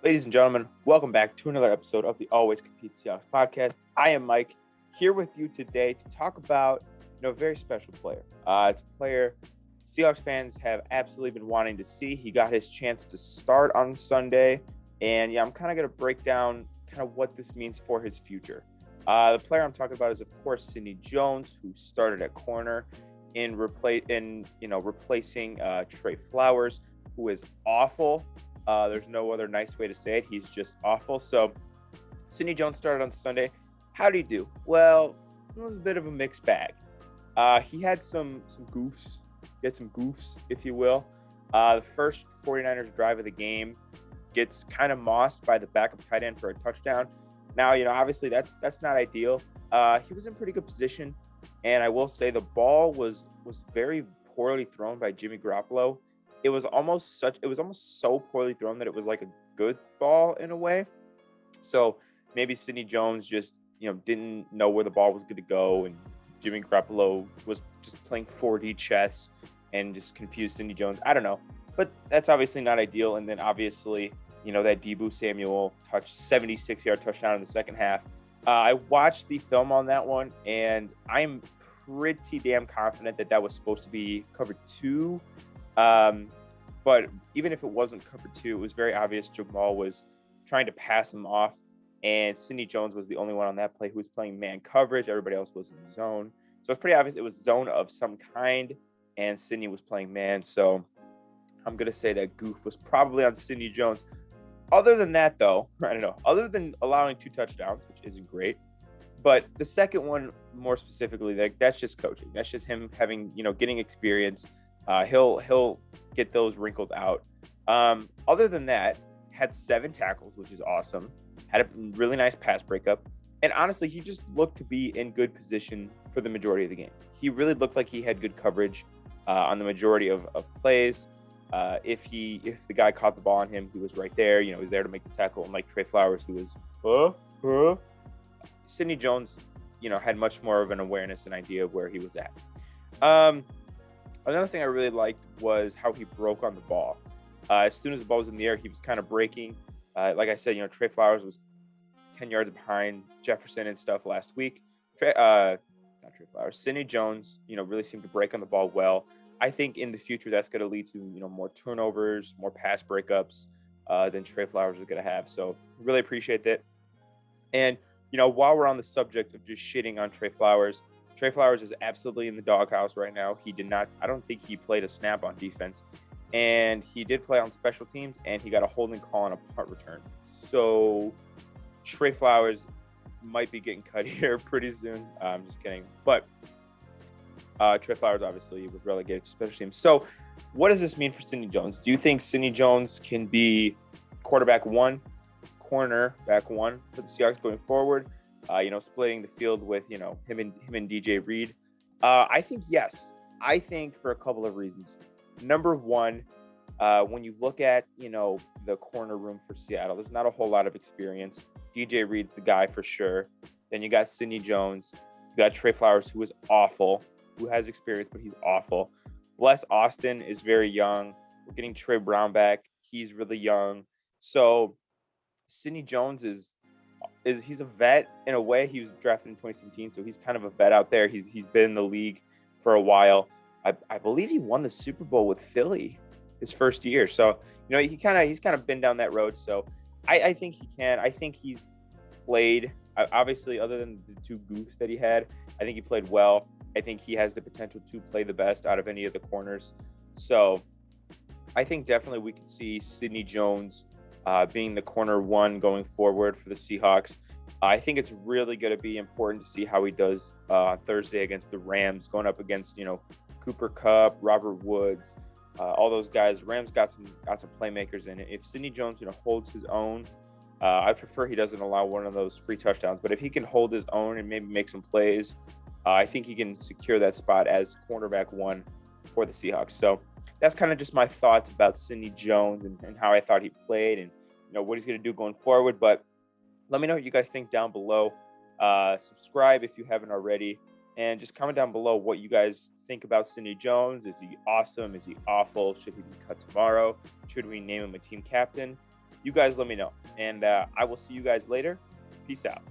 Ladies and gentlemen, welcome back to another episode of the Always Compete Seahawks podcast. I am Mike, here with you today to talk about a very special player. It's a player Seahawks fans have absolutely been wanting to see. He got his chance to start on Sunday, and I'm kind of going to break down kind of what this means for his future. The player I'm talking about is, of course, Sidney Jones, who started at corner in replacing Trey Flowers, who is awful. There's no other nice way to say it. He's just awful. So Sidney Jones started on Sunday. How did he do? Well, it was a bit of a mixed bag. He had some goofs. He had some goofs, if you will. The first 49ers drive of the game gets kind of mossed by the backup tight end for a touchdown. Now, obviously that's not ideal. He was in pretty good position, and I will say the ball was very poorly thrown by Jimmy Garoppolo. It was almost so poorly thrown that it was like a good ball in a way. So maybe Sidney Jones just, didn't know where the ball was going to go, and Jimmy Garoppolo was just playing 4D chess and just confused Sidney Jones. I don't know, but that's obviously not ideal. And then obviously, that Deebo Samuel 76-yard touchdown in the second half. I watched the film on that one, and I'm pretty damn confident that was supposed to be cover 2. But even if it wasn't cover 2, it was very obvious Jamal was trying to pass him off, and Sidney Jones was the only one on that play who was playing man coverage. Everybody else was in zone. So it's pretty obvious it was zone of some kind, and Sidney was playing man. So I'm going to say that goof was probably on Sidney Jones. Other than that, though, I don't know. Other than allowing 2 touchdowns, which isn't great, but the second one, more specifically, that's just coaching. That's just him having, getting experience. He'll get those wrinkled out. Other than that, had 7 tackles, which is awesome. Had a really nice pass breakup. And honestly, he just looked to be in good position for the majority of the game. He really looked like he had good coverage on the majority of plays. If the guy caught the ball on him, he was right there. He was there to make the tackle. And like Trey Flowers, who was, Sidney Jones, had much more of an awareness and idea of where he was at. Another thing I really liked was how he broke on the ball. As soon as the ball was in the air, he was kind of breaking. Like I said, Trey Flowers was 10 yards behind Jefferson and stuff last week. Sidney Jones, really seemed to break on the ball well. I think in the future that's going to lead to, more turnovers, more pass breakups than Trey Flowers is going to have. So really appreciate that. And, while we're on the subject of just shitting on Trey Flowers is absolutely in the doghouse right now. I don't think he played a snap on defense, and he did play on special teams, and he got a holding call on a punt return. So Trey Flowers might be getting cut here pretty soon. I'm just kidding. But Trey Flowers obviously was relegated to special teams. So what does this mean for Sidney Jones? Do you think Sidney Jones can be cornerback one for the Seahawks going forward? Splitting the field with, him and DJ Reed. I think yes. I think for a couple of reasons. Number one, when you look at, the corner room for Seattle, there's not a whole lot of experience. DJ Reed's the guy for sure. Then you got Sidney Jones. You got Trey Flowers, who is awful, who has experience, but he's awful. Bless Austin is very young. We're getting Trey Brown back. He's really young. So Sidney Jones he's a vet in a way. He was drafted in 2017, so he's kind of a vet out there. He's been in the league for a while. I believe he won the Super Bowl with Philly his first year. So, he's kind of been down that road. So I think he can. I think he's played, obviously, other than the 2 goofs that he had, I think he played well. I think he has the potential to play the best out of any of the corners. So I think definitely we could see Sidney Jones being the corner 1 going forward for the Seahawks. I think it's really going to be important to see how he does on Thursday against the Rams, going up against, Cooper Kupp, Robert Woods, all those guys. Rams got some playmakers in it. If Sidney Jones, holds his own, I prefer he doesn't allow one of those free touchdowns. But if he can hold his own and maybe make some plays, I think he can secure that spot as cornerback 1 for the Seahawks. So that's kind of just my thoughts about Sidney Jones and how I thought he played and what he's going to do going forward. But let me know what you guys think down below. Subscribe if you haven't already, and just comment down below what you guys think about Sidney Jones. Is he awesome? Is he awful? Should he be cut tomorrow? Should we name him a team captain? You guys let me know. And I will see you guys later. Peace out.